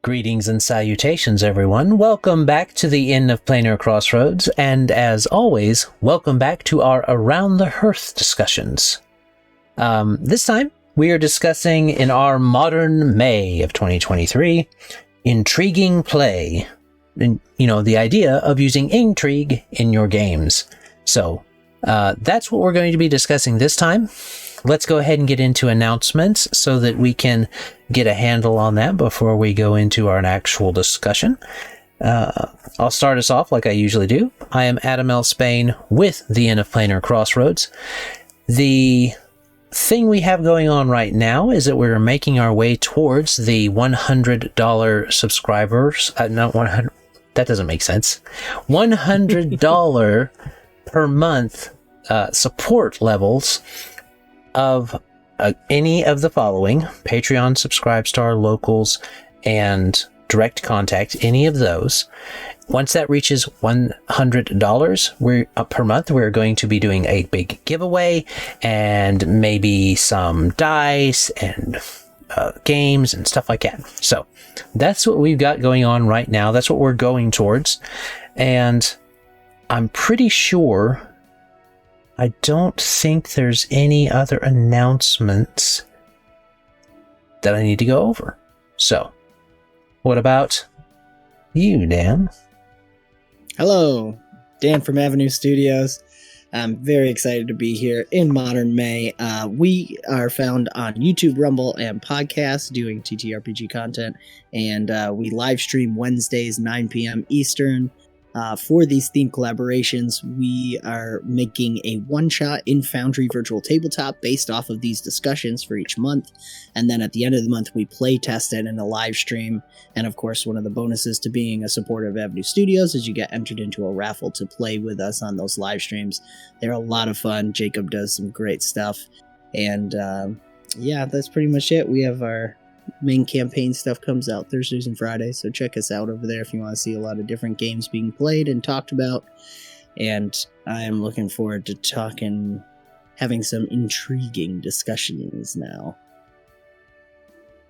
Greetings and salutations, everyone. Welcome back to the Inn of Planar Crossroads, and as always, welcome back to our Around the Hearth discussions. This time, we are discussing in our modern May of 2023, intriguing play. And, the idea of using intrigue in your games. So, that's what we're going to be discussing this time. Let's go ahead and get into announcements so that we can get a handle on that before we go into our actual discussion. I'll start us off like I usually do. I am Adam L. Spain with the Inn of Planar Crossroads. The thing we have going on right now is that we're making our way towards the $100 subscribers. Not 100. That doesn't make sense. $100 per month support levels of any of the following: Patreon, Subscribestar, Locals, and Direct Contact, any of those. Once that reaches $100 per month, we're going to be doing a big giveaway and maybe some dice and games and stuff like that. So that's what we've got going on right now. That's what we're going towards. And I'm pretty sure I don't think there's any other announcements that I need to go over. So, what about you, Dan? Hello, Dan from Avenue Studios. I'm very excited to be here in modern May. We are found on YouTube, Rumble, and podcasts doing TTRPG content, and we live stream Wednesdays, 9 p.m. Eastern. For these theme collaborations, we are making a one-shot in Foundry virtual tabletop based off of these discussions for each month. And then at the end of the month, we play test it in a live stream. And of course, one of the bonuses to being a supporter of Avenue Studios is you get entered into a raffle to play with us on those live streams. They're a lot of fun. Jacob does some great stuff. And yeah, that's pretty much it. We have our main campaign stuff comes out Thursdays and Fridays, so check us out over there if you want to see a lot of different games being played and talked about. And I am looking forward to having some intriguing discussions now.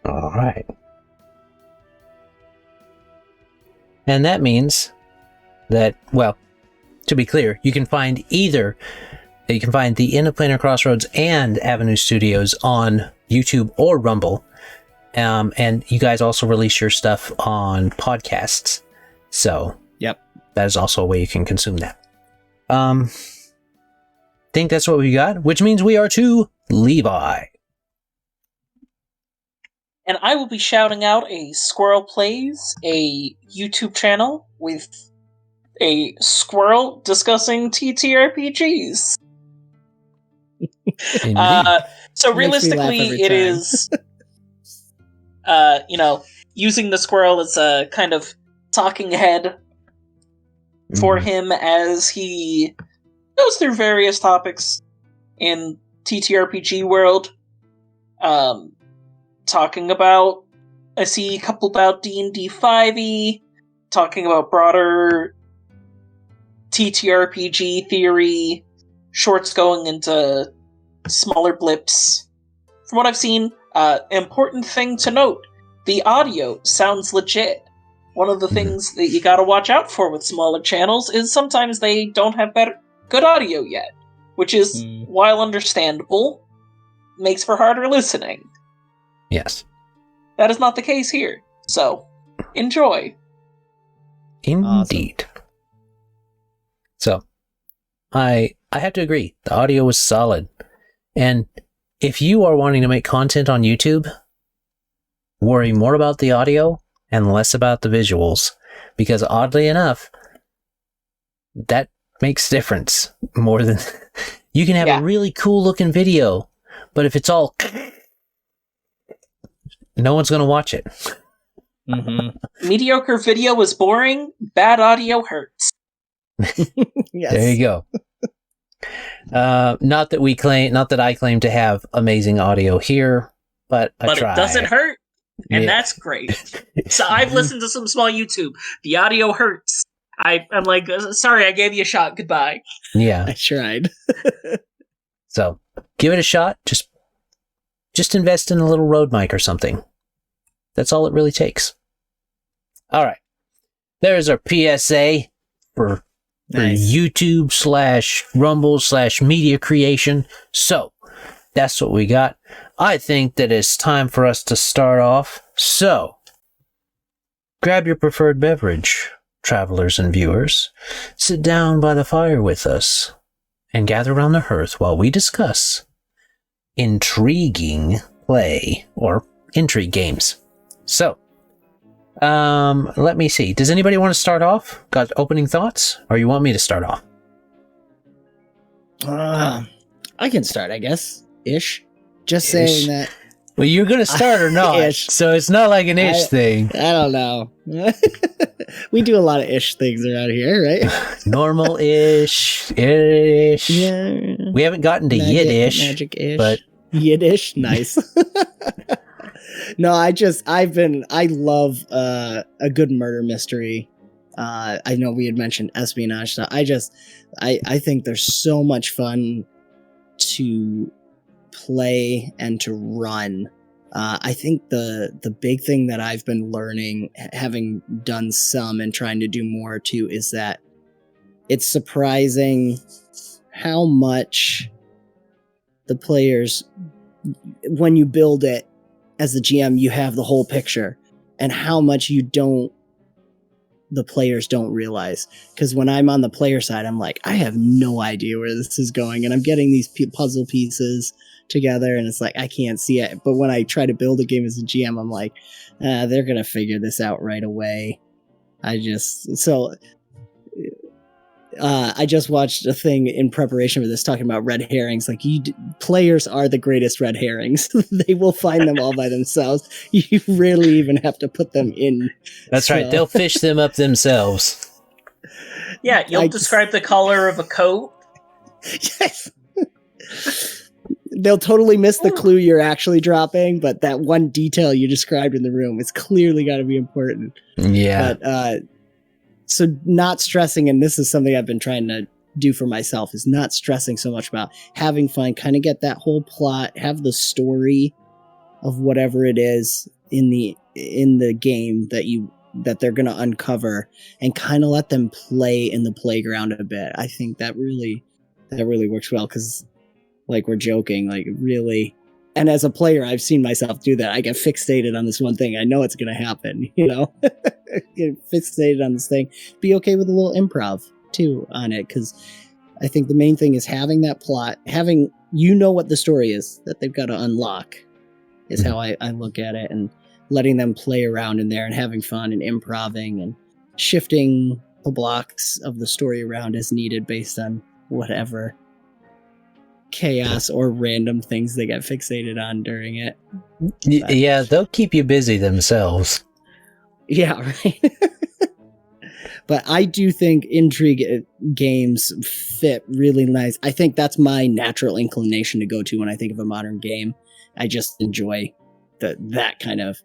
All right. And that means that, well, to be clear, you can find the Inn of Planar Crossroads and Avenue Studios on YouTube or Rumble. And you guys also release your stuff on podcasts. So, yep, that is also a way you can consume that. Think that's what we got, which means we are to Levi. And I will be shouting out a Squirrel Plays, a YouTube channel with a squirrel discussing TTRPGs. So realistically, it is... using the squirrel as a kind of talking head for him as he goes through various topics in TTRPG world. Talking about, I see a couple about D&D 5e, talking about broader TTRPG theory, shorts going into smaller blips. From what I've seen, important thing to note, the audio sounds legit. One of the things that you gotta watch out for with smaller channels is sometimes they don't have good audio yet, which is, while understandable, makes for harder listening. Yes. That is not the case here, so enjoy. Indeed. Awesome. So, I have to agree, the audio was solid. And if you are wanting to make content on YouTube, worry more about the audio and less about the visuals, because oddly enough, that makes difference more than... You can have a really cool looking video, but if it's all... no one's going to watch it. Mediocre video is boring, bad audio hurts. Yes. There you go. Not that I claim to have amazing audio here, but I try. It doesn't hurt, and that's great. So I've listened to some small YouTube. The audio hurts. I'm like, sorry, I gave you a shot. Goodbye. Yeah, I tried. So give it a shot. Just invest in a little Rode mic or something. That's all it really takes. All right. There's our PSA for YouTube / Rumble / media creation. So that's what we got. I think that it's time for us to start off. So grab your preferred beverage, travelers and viewers. Sit down by the fire with us and gather around the hearth while we discuss intriguing play or intrigue games. So, let me see. Does anybody want to start off? Got opening thoughts? Or you want me to start off? I can start, I guess. Ish. Just saying that. Well, you're going to start or not? Ish. So it's not like an ish thing. I don't know. We do a lot of ish things around here, right? Normal-ish, ish. Yeah. We haven't gotten to Yiddish. Magic-ish. But Yiddish, nice. No, I love a good murder mystery. I know we had mentioned espionage stuff. I think there's so much fun to play and to run. I think the big thing that I've been learning, having done some and trying to do more too, is that it's surprising how much the players, when you build it as the GM, you have the whole picture, and how much the players don't realize. Because when I'm on the player side, I'm like, I have no idea where this is going, and I'm getting these puzzle pieces together, and it's like, I can't see it. But when I try to build a game as a GM, I'm like, they're gonna figure this out right away. I just watched a thing in preparation for this talking about red herrings. Like, players are the greatest red herrings. They will find them all by themselves. You rarely even have to put them in. That's right. They'll fish them up themselves. Yeah, you'll describe the color of a coat. Yes. They'll totally miss the clue you're actually dropping, but that one detail you described in the room is clearly got to be important. Yeah. But, so not stressing, and this is something I've been trying to do for myself, is not stressing so much about having fun, kind of get that whole plot, have the story of whatever it is in the game that they're going to uncover, and kind of let them play in the playground a bit. I think that really works well, because like we're joking, like really, and as a player, I've seen myself do that. I get fixated on this one thing. I know it's going to happen, Get fixated on this thing. Be okay with a little improv too on it, because I think the main thing is having that plot, having what the story is that they've got to unlock, is how I look at it, and letting them play around in there and having fun and improving and shifting the blocks of the story around as needed based on whatever chaos or random things they get fixated on during it. Yeah, they'll keep you busy themselves. Yeah, right. But I do think intrigue games fit really nice. I think that's my natural inclination to go to when I think of a modern game. I just enjoy that kind of,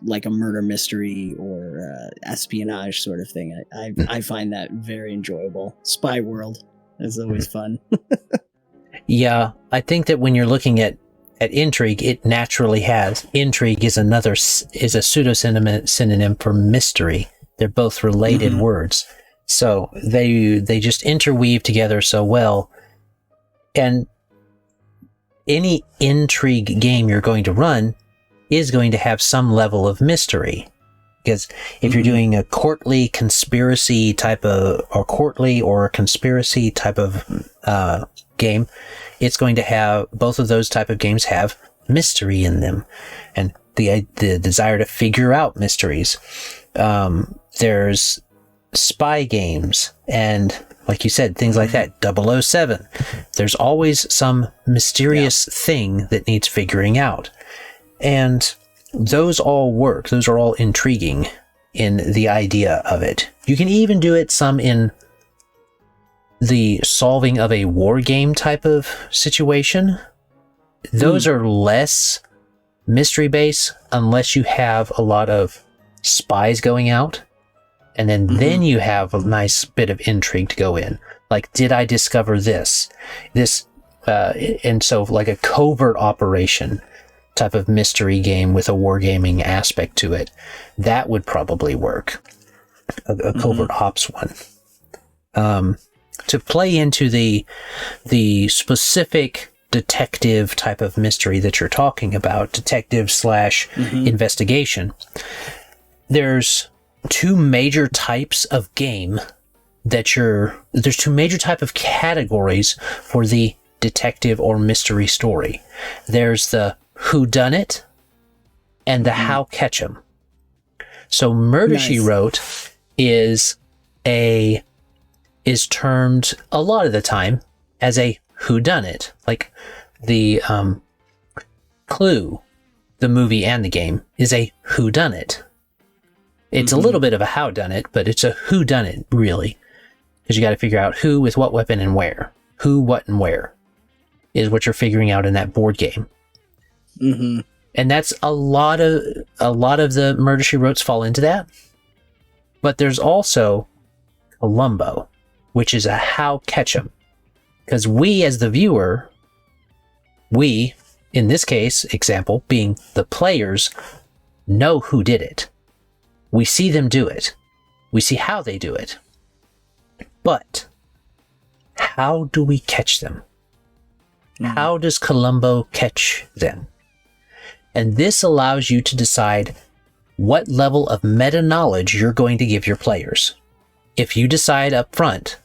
like a murder mystery or espionage sort of thing. I find that very enjoyable. Spy World is always fun. Yeah, I think that when you're looking at intrigue, it naturally has. Intrigue is a pseudo synonym for mystery. They're both related words. So they just interweave together so well. And any intrigue game you're going to run is going to have some level of mystery. Because if you're doing a courtly conspiracy type of, or courtly or conspiracy type of game, it's going to have, both of those type of games have mystery in them, and the desire to figure out mysteries. There's spy games, and like you said, things like that. 007. There's always some mysterious thing that needs figuring out, and those all work. Those are all intriguing in the idea of it. You can even do it some in the solving of a war game type of situation. Those are less mystery based unless you have a lot of spies going out, and then you have a nice bit of intrigue to go in. Like, did I discover this? And so like a covert operation. type of mystery game with a wargaming aspect to it, that would probably work. A covert ops one. To play into the specific detective type of mystery that you're talking about, detective / investigation, there's two major types of game there's two major type of categories for the detective or mystery story. There's the whodunit and the how catch 'em. So Murder She Wrote is termed a lot of the time as a whodunit, like the Clue, the movie and the game, is a whodunit. It's a little bit of a howdunit, but it's a whodunit, really, because you got to figure out who with what weapon and where. Who, what, and where is what you're figuring out in that board game. And that's a lot of the Murder She Wrotes fall into that. But there's also Columbo, which is a how catch 'em. Because we, as the viewer, we, in this case, example, being the players, know who did it. We see them do it. We see how they do it. But how do we catch them? How does Columbo catch them? And this allows you to decide what level of meta-knowledge you're going to give your players. If you decide up front,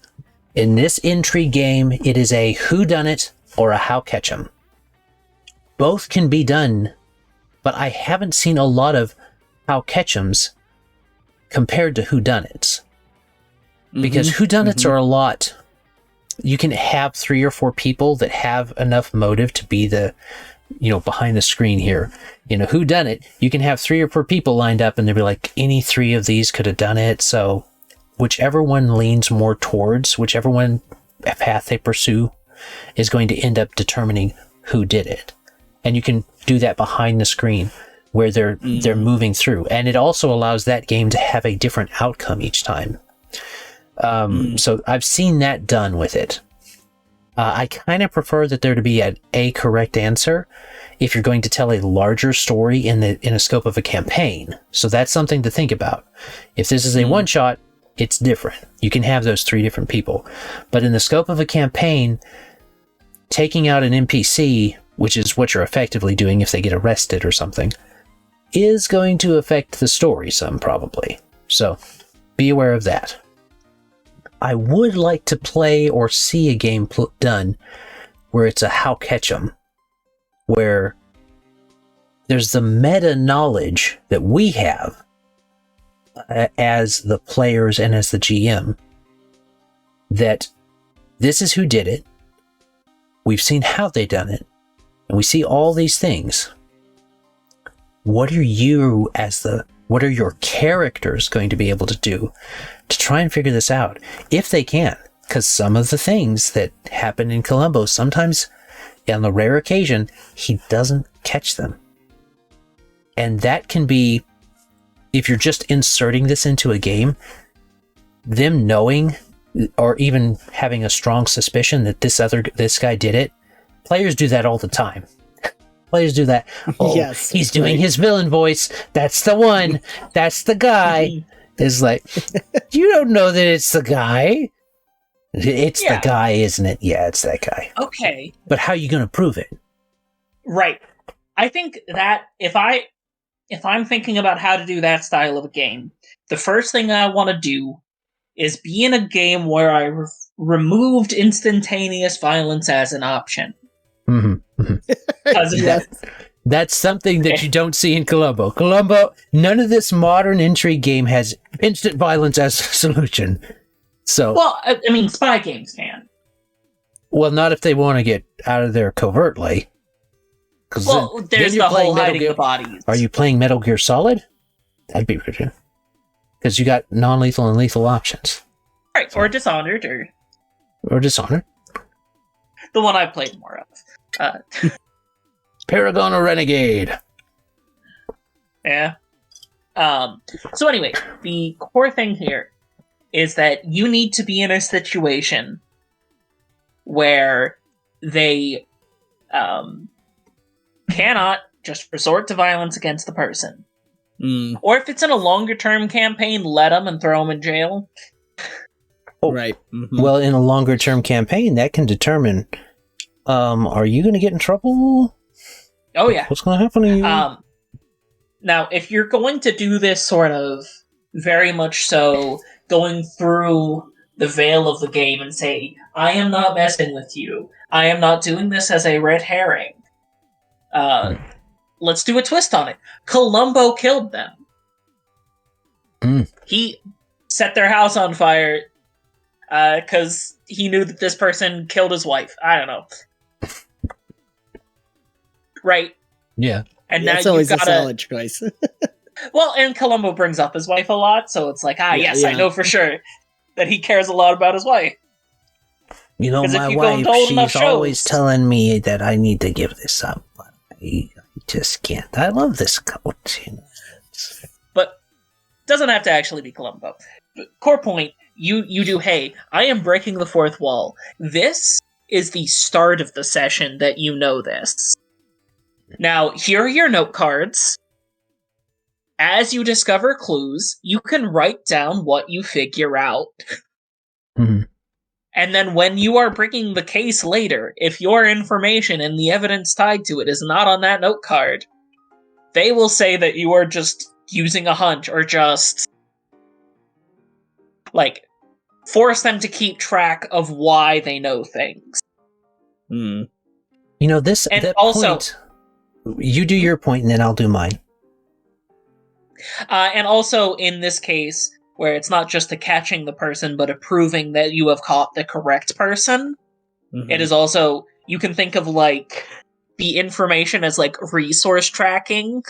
in this intrigue game, it is a whodunit or a how catch 'em. Both can be done, but I haven't seen a lot of how catch 'ems compared to whodunits. Because whodunits are a lot. You can have 3 or 4 people that have enough motive to be the, behind the screen here. Whodunit, you can have 3 or 4 people lined up and they'll be like, any 3 of these could have done it. So whichever one leans more towards, whichever one path they pursue is going to end up determining who did it. And you can do that behind the screen where they're moving through. And it also allows that game to have a different outcome each time. So I've seen that done with it. I kind of prefer that there to be a correct answer if you're going to tell a larger story in a scope of a campaign. So that's something to think about. If this is a one-shot, it's different. You can have those 3 different people. But in the scope of a campaign, taking out an NPC, which is what you're effectively doing if they get arrested or something, is going to affect the story some, probably. So be aware of that. I would like to play or see a game done where it's a how catch 'em, where there's the meta knowledge that we have as the players and as the GM, that this is who did it, we've seen how they done it, and we see all these things. What are your characters going to be able to do to try and figure this out, if they can? Because some of the things that happen in Columbo, sometimes, on the rare occasion, he doesn't catch them. And that can be, if you're just inserting this into a game, them knowing or even having a strong suspicion that this guy did it. Players do that all the time. Players do that. Oh, yes, he's doing his villain voice. That's the one. That's the guy. It's like, you don't know that it's the guy. It's the guy, isn't it? Yeah, it's that guy. Okay. But how are you going to prove it? Right. I think that if I'm thinking about how to do that style of a game, the first thing I want to do is be in a game where I removed instantaneous violence as an option. That's something that you don't see in Columbo. None of this modern intrigue game has instant violence as a solution. So, well, I mean, spy games can. Well, not if they want to get out of there covertly. Well, there's the whole hiding the bodies. Are you playing Metal Gear Solid? That'd be good. Because you got non-lethal and lethal options. Right, or Dishonored. Or Dishonored. The one I've played more of. Paragon or Renegade. Yeah. So anyway, the core thing here is that you need to be in a situation where they cannot just resort to violence against the person. Mm. Or if it's in a longer-term campaign, let them and throw them in jail. Oh, right. Mm-hmm. Well, in a longer-term campaign, that can determine, are you going to get in trouble? Oh, yeah. What's going to happen to you? Now, if you're going to do this sort of very much so going through the veil of the game and say, I am not messing with you. I am not doing this as a red herring. Let's do a twist on it. Columbo killed them. He set their house on fire because he knew that this person killed his wife. I don't know. Right. Yeah. And That's now always you've got a solid choice. Well, and Columbo brings up his wife a lot, so it's like, I know for sure that he cares a lot about his wife. You know, my wife, she's always telling me that I need to give this up, but I just can't. I love this coat. You know? But doesn't have to actually be Columbo. But core point, you do, hey, I am breaking the fourth wall. This is the start of the session that you know this. Now, here are your note cards. As you discover clues, you can write down what you figure out. Mm-hmm. And then when you are bringing the case later, if your information and the evidence tied to it is not on that note card, they will say that you are just using a hunch or just, like, force them to keep track of why they know things. Mm. You know, this, and that also, point, you do your point and then I'll do mine. And also, in this case, where it's not just a catching the person, but a proving that you have caught the correct person, it is also, you can think of, like, the information as, like, resource tracking.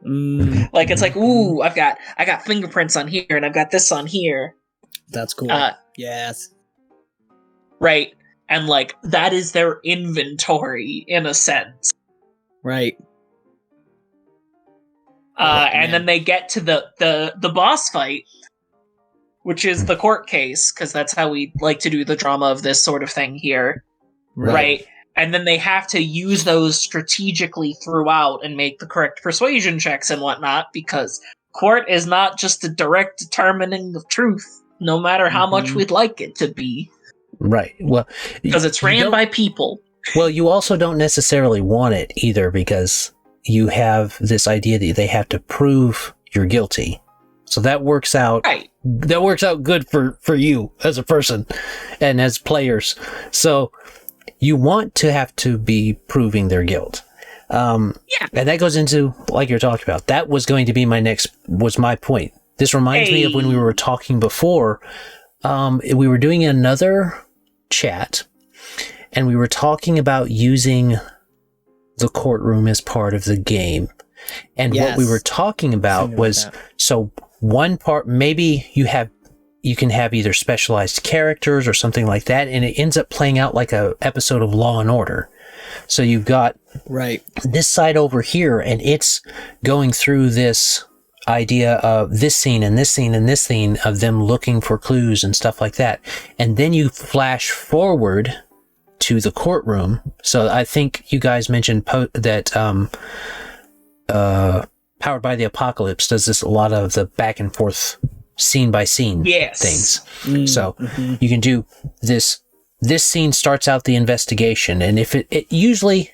Like, it's like, ooh, I got fingerprints on here, and I've got this on here. That's cool. Yes. Right. And, like, that is their inventory, in a sense. Right. And then they get to the boss fight, which is the court case, because that's how we like to do the drama of this sort of thing here. Right. And then they have to use those strategically throughout and make the correct persuasion checks and whatnot, because court is not just a direct determining of truth, no matter how much we'd like it to be. Right. Well, because it's ran by people. Well, you also don't necessarily want it either, because you have this idea that they have to prove you're guilty. So that works out. Right. That works out good for you as a person and as players. So you want to have to be proving their guilt. And that goes into, like you're talking about, that was going to be my point. This reminds me of when we were talking before. We were doing another chat and we were talking about using the courtroom as part of the game. And what we were talking about was, so one part, maybe you can have either specialized characters or something like that, and it ends up playing out like a episode of Law and Order. So you've got this side over here, and it's going through this idea of this scene and this scene and this scene of them looking for clues and stuff like that. And then you flash forward to the courtroom. So I think you guys mentioned that Powered by the Apocalypse does this a lot of the back and forth scene by scene things. So you can do this scene starts out the investigation, and if it usually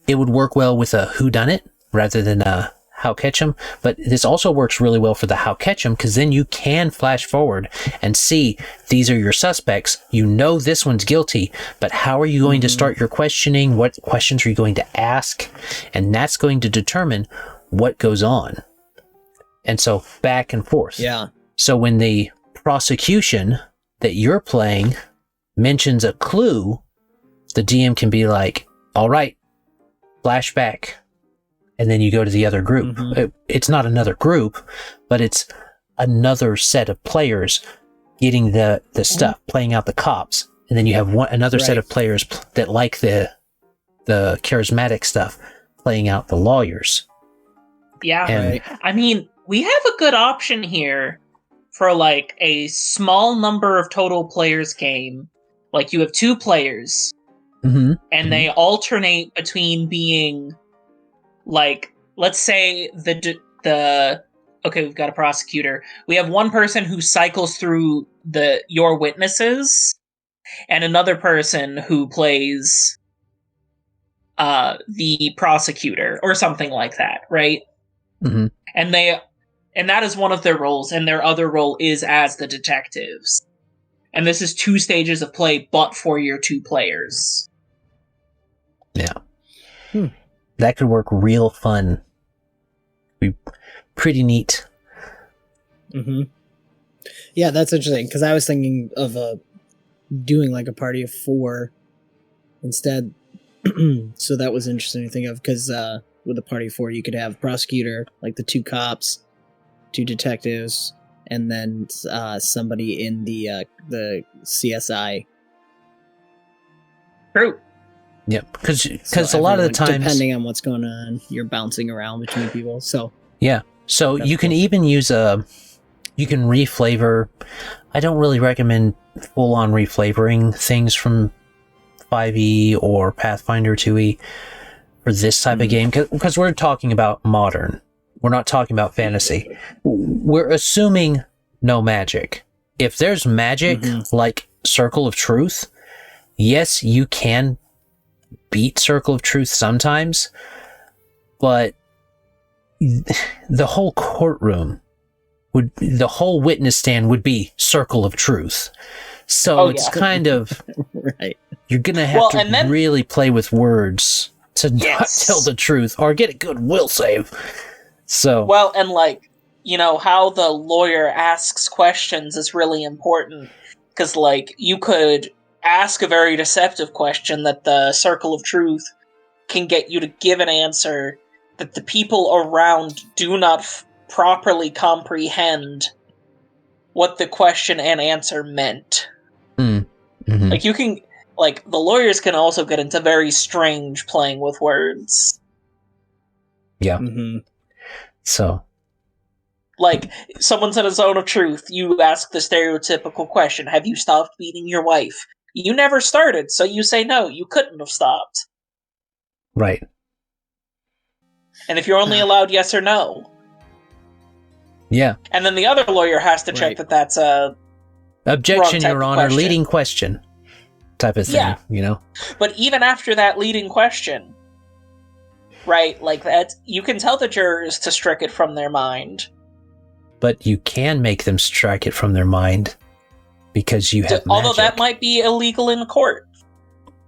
it would work well with a whodunit rather than a how catch 'em, but this also works really well for the how catch 'em, because then you can flash forward and see these are your suspects. You know this one's guilty, but how are you going to start your questioning? What questions are you going to ask? And that's going to determine what goes on. And so back and forth. Yeah. So when the prosecution that you're playing mentions a clue, the DM can be like, all right, flashback. And then you go to the other group. It's not another group, but it's another set of players getting the stuff, playing out the cops. And then you have another set of players that like the charismatic stuff, playing out the lawyers. Yeah. And, I mean, we have a good option here for like a small number of total players game. Like you have 2 players and they alternate between being like let's say okay, we've got a prosecutor. We have one person who cycles through your witnesses, and another person who plays the prosecutor or something like that, right? Mm-hmm. And that is one of their roles, and their other role is as the detectives. And this is 2 stages of play, but for your 2 players. Yeah. That could work real fun. Be pretty neat. Mm-hmm. Yeah, that's interesting, because I was thinking of doing like a party of 4 instead. So that was interesting to think of, because with a party of 4, you could have prosecutor, like the 2 cops, 2 detectives, and then somebody in the CSI. True. Yep, because a lot of the times, depending on what's going on, you're bouncing around between people. So yeah, so you can even use you can reflavor. I don't really recommend full-on reflavoring things from 5e or Pathfinder 2e for this type of game, because we're talking about modern. We're not talking about fantasy. We're assuming no magic. If there's magic, like Circle of Truth, yes, you can beat Circle of Truth sometimes, but the whole courtroom the whole witness stand would be Circle of Truth. So it's kind of right. You're gonna have to really play with words to not tell the truth or get a good will save. So and like, you know, how the lawyer asks questions is really important, because like you could ask a very deceptive question that the Circle of Truth can get you to give an answer that the people around do not properly comprehend what the question and answer meant. Mm-hmm. Like you can, like the lawyers can also get into very strange playing with words. Yeah. Mm-hmm. So, like someone's in a zone of truth. You ask the stereotypical question: "Have you stopped beating your wife?" You never started, so you say no. You couldn't have stopped. Right. And if you're only allowed yes or no. Yeah. And then the other lawyer has to check that that's a objection, Your Honor, leading question type of thing, yeah. You know? But even after that leading question, right, like that, you can tell the jurors to strike it from their mind. But you can make them strike it from their mind because you have although magic. that might be illegal in court.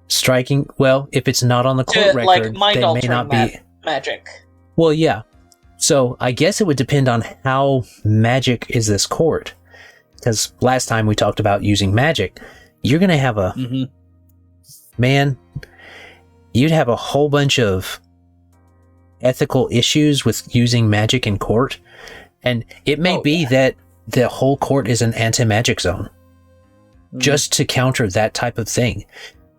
Striking, well, if it's not on the court record, like mind they may not be magic. Well, yeah. So I guess it would depend on how magic is this court. Because last time we talked about using magic, you're going to have a... Man, you'd have a whole bunch of ethical issues with using magic in court. And it may be that the whole court is an anti-magic zone. Just to counter that type of thing.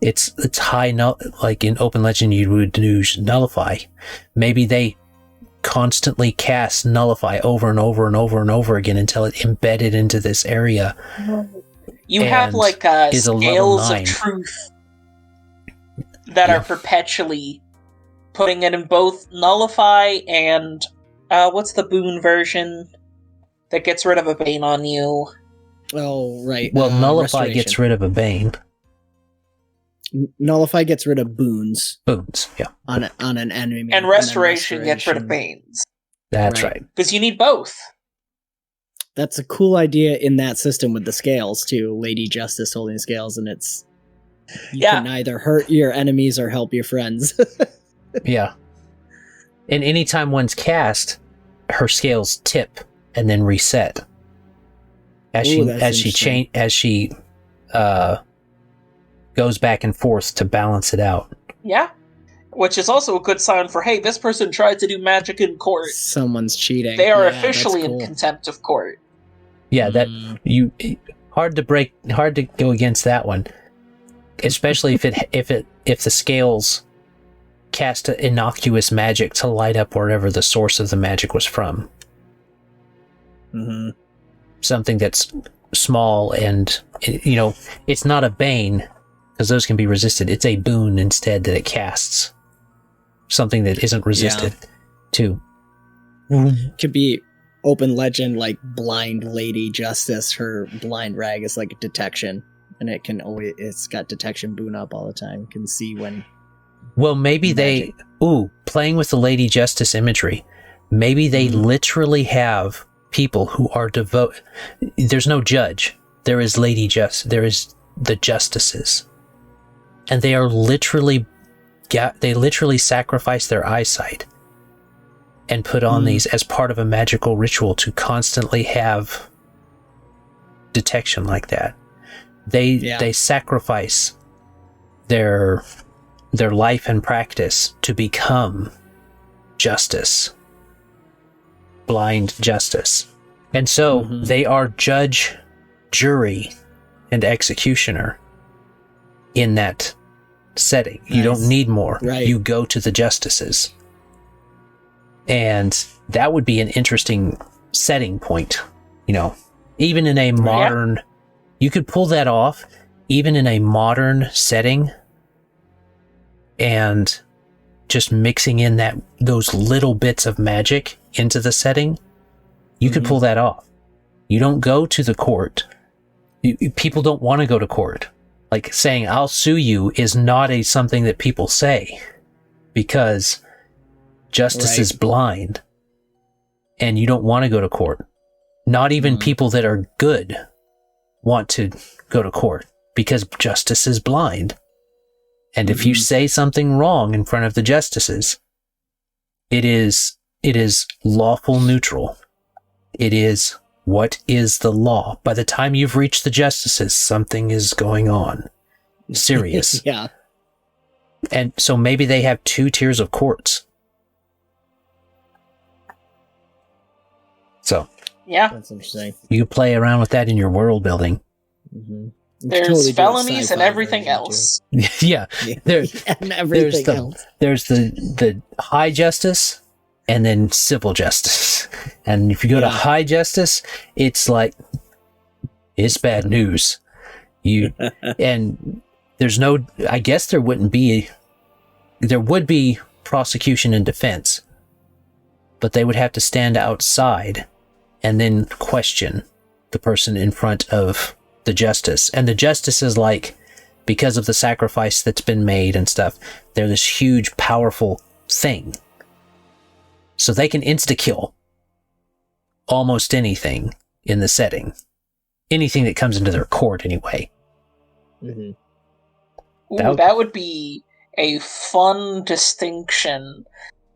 It's high, like in Open Legend you would use Nullify. Maybe they constantly cast Nullify over and over and over and over again until it embedded into this area. You have like scales of truth that are perpetually putting it in both Nullify and what's the boon version that gets rid of a bane on you? Oh, right. Well, Nullify gets rid of a bane. Nullify gets rid of boons. Boons, yeah. On an enemy. And Restoration gets rid of banes. That's right. Because you need both. That's a cool idea in that system with the scales, too. Lady Justice holding scales, and it's... You can either hurt your enemies or help your friends. Yeah. And anytime one's cast, her scales tip and then reset. As she goes back and forth to balance it out. Yeah. Which is also a good sign for, hey, this person tried to do magic in court. Someone's cheating. They are officially in contempt of court. Yeah, that hard to go against that one. Especially if the scales cast innocuous magic to light up wherever the source of the magic was from. Something that's small and, you know, it's not a bane, because those can be resisted. It's a boon instead that it casts. Something that isn't resisted too. Could be open legend like blind lady justice. Her blind rag is like detection, and it's got detection boon up all the time. Can see when. Well, maybe magic. playing with the Lady Justice imagery. Maybe they literally have people who are devoted. There's no judge. There is there is the justices, and they are literally sacrifice their eyesight and put on these as part of a magical ritual to constantly have detection like that. They sacrifice their life and practice to become justice, blind justice. And so they are judge, jury, and executioner in that setting. Nice. You don't need more. Right. You go to the justices. And that would be an interesting setting point. Even in a modern, you could pull that off even in a modern setting, and just mixing in those little bits of magic into the setting, you could pull that off. You don't go to the court. People don't want to go to court. Like saying, I'll sue you is not something that people say, because justice is blind and you don't want to go to court. Not even people that are good want to go to court because justice is blind. And if you say something wrong in front of the justices, it is lawful neutral. It is what is the law. By the time you've reached the justices, something is going on. Serious. Yeah. And so maybe they have 2 tiers of courts. So Yeah. That's interesting. you can play around with that in your world building. Mm-hmm. There's felonies and everything else. Yeah. And everything else. There's the high justice and then civil justice. And if you go to high justice, it's like, it's bad news. And there's I guess there would be prosecution and defense, but they would have to stand outside and then question the person in front of the justice. And the justice is like, because of the sacrifice that's been made and stuff, they're this huge, powerful thing. So they can insta-kill almost anything in the setting. Anything that comes into their court, anyway. Mm-hmm. Ooh, that would be a fun distinction.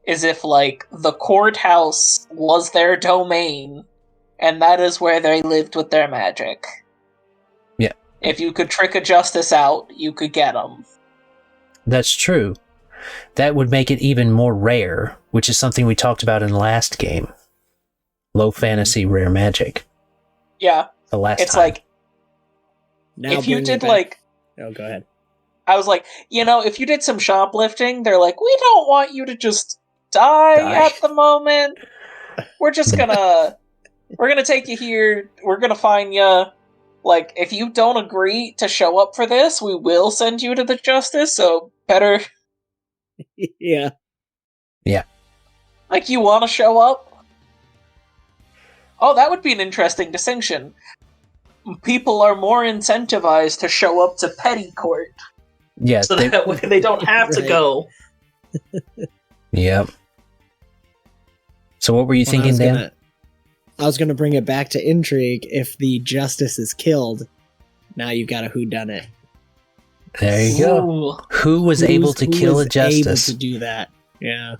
Is if, like, the courthouse was their domain, and that is where they lived with their magic. Yeah. If you could trick a justice out, you could get them. That's true. That would make it even more rare, which is something we talked about in the last game. Low fantasy, rare magic. Yeah. The last it's time. Like, now if you did, like... Oh, go ahead. I was like, if you did some shoplifting, they're like, we don't want you to just die at the moment. We're just gonna... we're gonna take you here. We're gonna find you. Like, if you don't agree to show up for this, we will send you to the justice, so better... Yeah. Yeah. Like, you want to show up? Oh, that would be an interesting distinction. People are more incentivized to show up to petty court. Yeah. So that way they don't have to go. Yep. So what were you thinking, Dan? I was going to bring it back to intrigue. If the justice is killed, now you've got a whodunit. There you go. Ooh. Who was able to kill a justice? Able to do that? Yeah.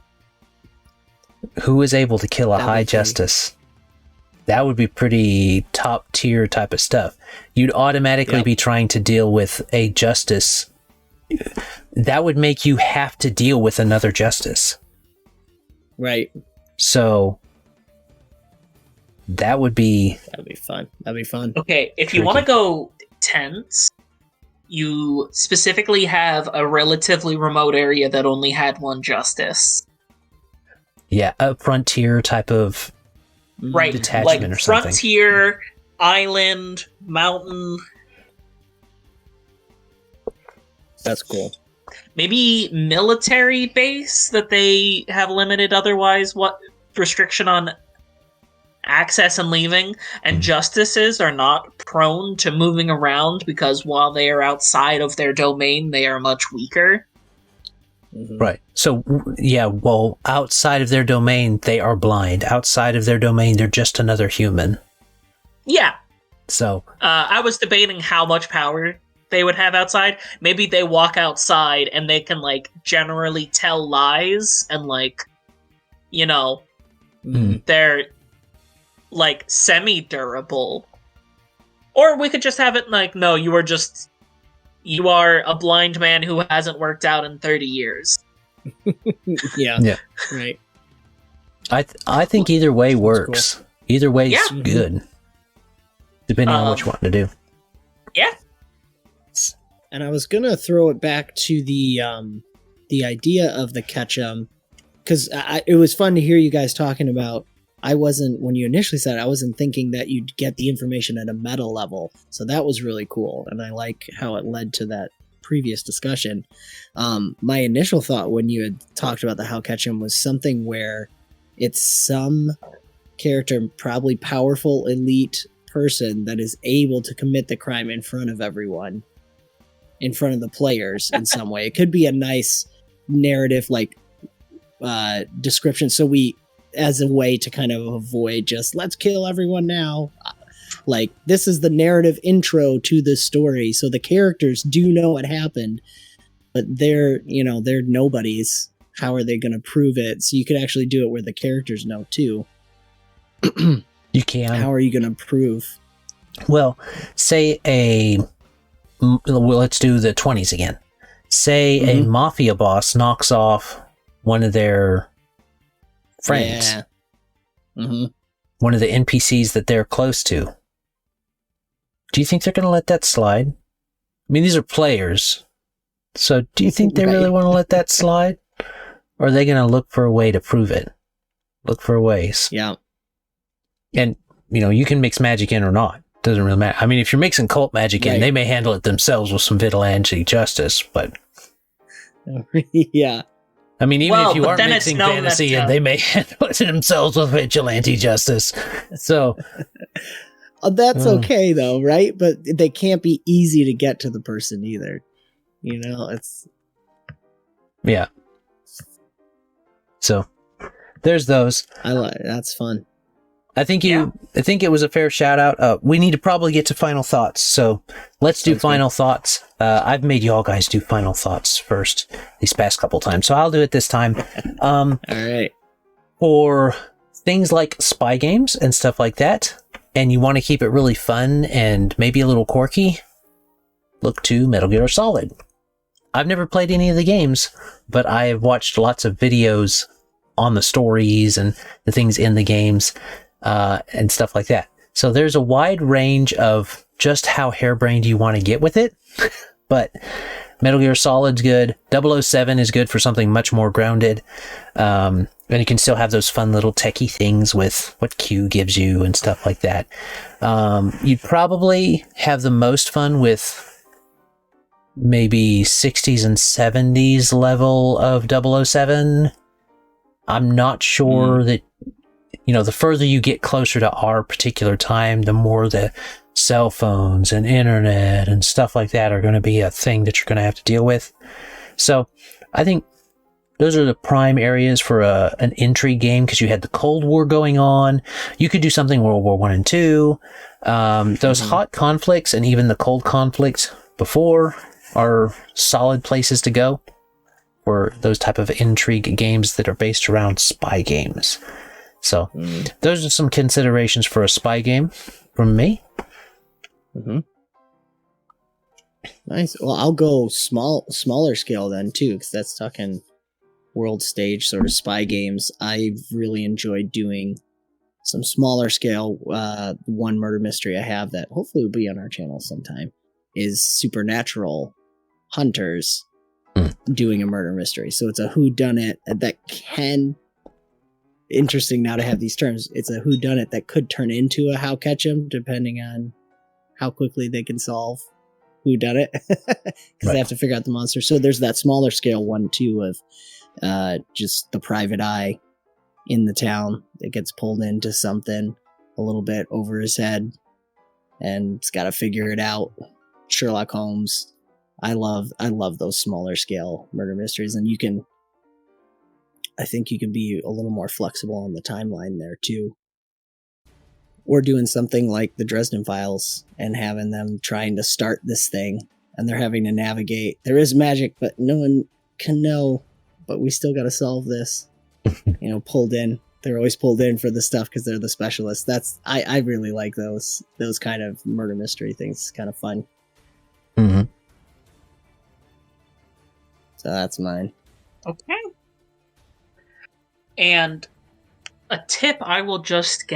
Who was able to kill a high justice? That would be pretty top tier type of stuff. You'd automatically be trying to deal with a justice. That would make you have to deal with another justice. Right. So that'd be fun. That'd be fun. Okay, if you want to go tense, you specifically have a relatively remote area that only had one justice. Yeah, a frontier type of detachment like or something. Frontier, island, mountain. That's cool. maybe military base that they have limited otherwise what restriction on access and leaving, and justices are not prone to moving around because while they are outside of their domain, they are much weaker. Right. So, yeah, well, outside of their domain, they are blind. Outside of their domain, they're just another human. Yeah. So, I was debating how much power they would have outside. Maybe they walk outside and they can, like, generally tell lies and, like, you know, they're, like, semi-durable. Or we could just have it like, no, you are a blind man who hasn't worked out in 30 years. Yeah. Right. I think either way works. Cool. Either way is good. Depending on what you want to do. Yeah. And I was going to throw it back to the idea of the Ketchum, because it was fun to hear you guys talking about. When you initially said it, I wasn't thinking that you'd get the information at a meta level. So that was really cool. And I like how it led to that previous discussion. My initial thought when you had talked about the How Ketchum was something where it's some character, probably powerful elite person that is able to commit the crime in front of everyone, in front of the players in some way. It could be a nice narrative, like description. So as a way to kind of avoid just let's kill everyone now. Like, this is the narrative intro to the story, so the characters do know what happened, but they're nobodies. How are they going to prove it? So you could actually do it where the characters know too. You can. How are you going to prove? Well, say let's do the 20s again. Say a mafia boss knocks off one of their friends. Yeah. One of the NPCs that they're close to. Do you think they're going to let that slide? I mean, these are players. So do you think they really want to let that slide? Or are they going to look for a way to prove it? Look for ways. Yeah. And, you can mix magic in or not. Doesn't really matter. I mean, if you're mixing cult magic in, they may handle it themselves with some vigilante justice, but... Yeah. I mean, even if you are mixing fantasy, and they may handle it themselves with vigilante justice. So... that's okay, though, right? But they can't be easy to get to the person either. It's... Yeah. So, there's those. That's fun. I think it was a fair shout out. We need to probably get to final thoughts. So let's do final thoughts. I've made y'all guys do final thoughts first these past couple times. So I'll do it this time. All right. For things like spy games and stuff like that, and you want to keep it really fun and maybe a little quirky, look to Metal Gear Solid. I've never played any of the games, but I have watched lots of videos on the stories and the things in the games. And stuff like that. So there's a wide range of just how harebrained you want to get with it. But Metal Gear Solid's good. 007 is good for something much more grounded. And you can still have those fun little techie things with what Q gives you and stuff like that. You'd probably have the most fun with maybe 60s and 70s level of 007. I'm not sure that the further you get closer to our particular time, the more the cell phones and internet and stuff like that are going to be a thing that you're going to have to deal with. So I think those are the prime areas for an intrigue game, because you had the Cold War going on. You could do something World War I and II. Those hot conflicts and even the cold conflicts before are solid places to go for those type of intrigue games that are based around spy games. So, those are some considerations for a spy game from me. Nice. Well, I'll go smaller scale then too, because that's talking world stage sort of spy games. I've really enjoyed doing some smaller scale. One murder mystery I have that hopefully will be on our channel sometime is Supernatural Hunters doing a murder mystery. So it's a whodunit that can... Interesting now to have these terms. It's a whodunit that could turn into a How Ketchum, depending on how quickly they can solve who done it, because they have to figure out the monster. So there's that smaller scale one too of just the private eye in the town that gets pulled into something a little bit over his head and it's got to figure it out. Sherlock Holmes. I love those smaller scale murder mysteries, and I think you can be a little more flexible on the timeline there too. Or doing something like the Dresden Files and having them trying to start this thing and they're having to navigate. There is magic, but no one can know, but we still got to solve this. Pulled in. They're always pulled in for the stuff because they're the specialists. I really like those kind of murder mystery things. It's kind of fun. Mm-hmm. So that's mine. Okay. And a tip I will just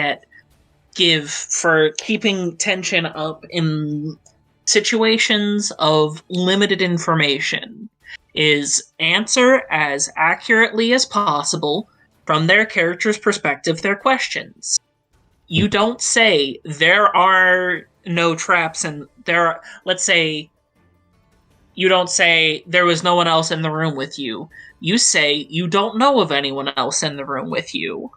give for keeping tension up in situations of limited information is answer as accurately as possible from their character's perspective their questions. You don't say there are no traps and let's say you don't say there was no one else in the room with you. You say you don't know of anyone else in the room with you.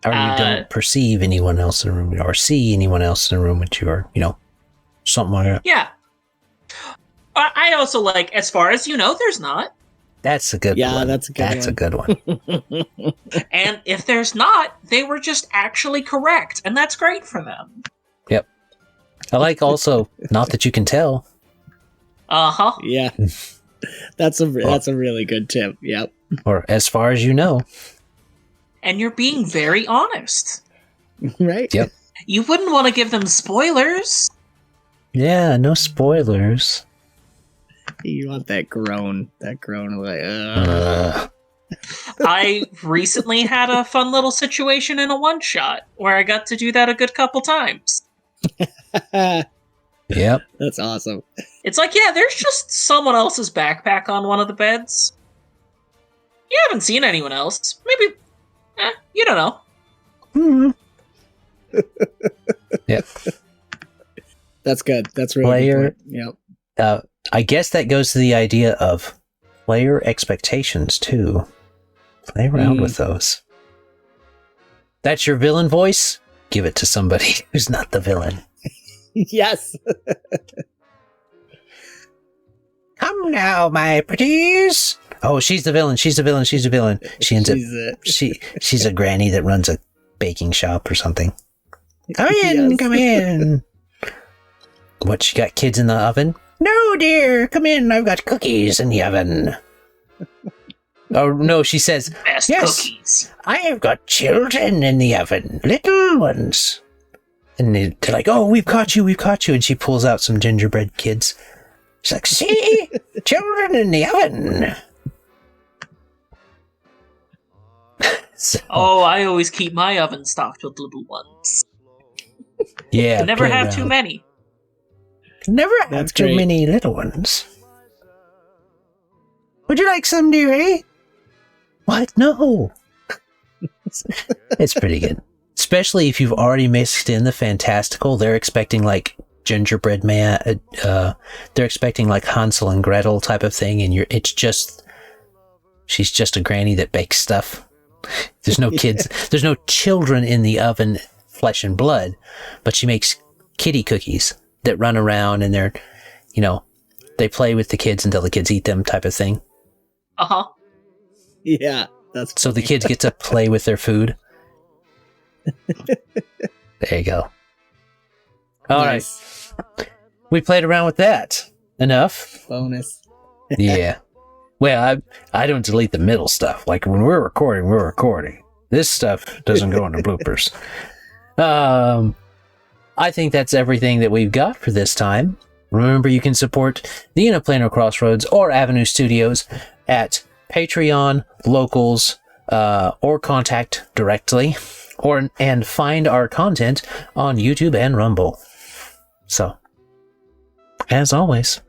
Or you don't perceive anyone else in the room or see anyone else in the room with you or, something like that. Yeah. I also like, as far as you know, there's not. That's a good one. Yeah, that's a good one. And if there's not, they were just actually correct, and that's great for them. Yep. I like also, not that you can tell. Uh-huh. Yeah. That's a really good tip. Yep. Or as far as you know. And you're being very honest. Right? Yep. You wouldn't want to give them spoilers. Yeah, no spoilers. You want that groan like, I recently had a fun little situation in a one-shot where I got to do that a good couple times. Yep. That's awesome. It's like, yeah, there's just someone else's backpack on one of the beds. You haven't seen anyone else. Maybe, you don't know. Mm-hmm. Yep. That's good. That's really good. Yep. I guess that goes to the idea of player expectations, too. Play around with those. That's your villain voice? Give it to somebody who's not the villain. Yes. Come now, my pretties. Oh, she's the villain. She's a granny that runs a baking shop or something. Come in, come in. What, she got kids in the oven? No, dear, come in. I've got cookies in the oven. Oh, no, she says, Best yes, cookies. I have got children in the oven, little ones. And they're like, oh, we've caught you. And she pulls out some gingerbread kids. She's like, see, children in the oven. So, I always keep my oven stocked with little ones. Yeah. I never have too many. Never have too many little ones. Would you like some, dearie? What? No. It's pretty good. Especially if you've already mixed in the fantastical. They're expecting like gingerbread man. They're expecting like Hansel and Gretel type of thing, and she's just a granny that bakes stuff. There's no kids. There's no children in the oven, flesh and blood, but she makes kitty cookies that run around and they're, they play with the kids until the kids eat them type of thing. Uh-huh. Yeah, that's so the kids get to play with their food. There you go. All nice. Right. We played around with that. Enough. Bonus. Yeah. Well, I don't delete the middle stuff. Like when we're recording. This stuff doesn't go into bloopers. I think that's everything that we've got for this time. Remember, you can support the Planar Crossroads or Avenue Studios at Patreon, Locals, or contact directly, and find our content on YouTube and Rumble. So, as always,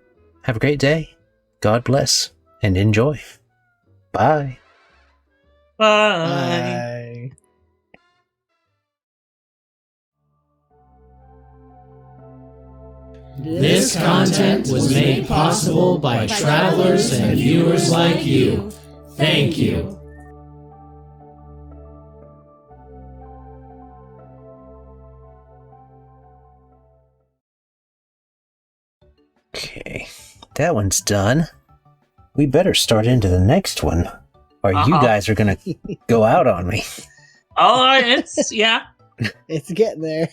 have a great day. God bless and enjoy. Bye. Bye. Bye. This content was made possible by travelers and viewers like you. Thank you. Okay, that one's done. We better start into the next one, or you guys are gonna go out on me. Oh, it's, yeah. It's getting there.